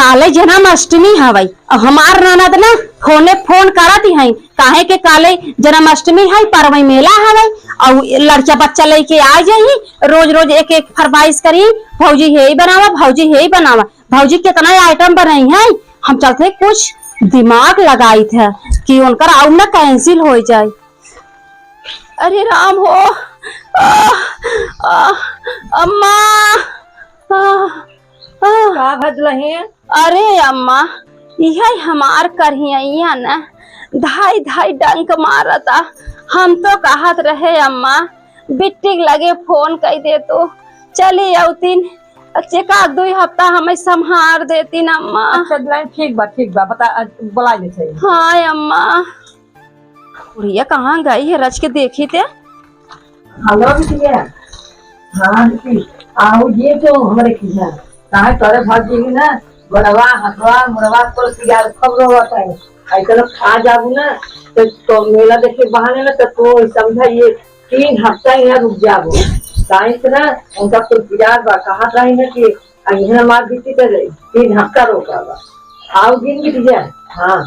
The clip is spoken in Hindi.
काले जन्माष्टमी हवई हमार ननद ना फोन करती है काहे के काले जन्माष्टमी है परवई मेला हवई और लड़का बच्चा लेके आ जाही रोज रोज एक एक फरमाइश करी भौजी हे बनावा भौजी हे बनावा भौजी कितना आइटम बनाई है हम चलते कुछ दिमाग लगाई थे कि उनका आउ ना कैंसिल हो जाए। अरे राम हो अम्मा का भजलही? अरे अम्मा यह हमार करिया न धाई धाई डंक मारता हम तो कहत रहे अम्मा बिट्टी लगे फोन कर दे तो चली औतीन चेका 2 हफ्ता हमें संभार देती न अम्मा। अच्छा ठीक बा बता बुला ले। हाँ अम्मा बुढ़िया कहाँ गई है रच के देखी थे। हेलो बिटिया। हाँ बिटी आओ ये तो हमारे किया कहाँ करे भाग जी ना बड़वा हथवा मुड़वा पर सियार खबर होता है ऐसा लोग खा जाबू ना तो मेला देखे बहाने ना तो समझा ये 3 हफ्ता यहाँ रुक जाबू साइंस ना उनका पुरस्कार बा कहा रही है कि यहाँ मार बीती कर 3 हफ्ता रोका बा आओ दिन बिटिया। हाँ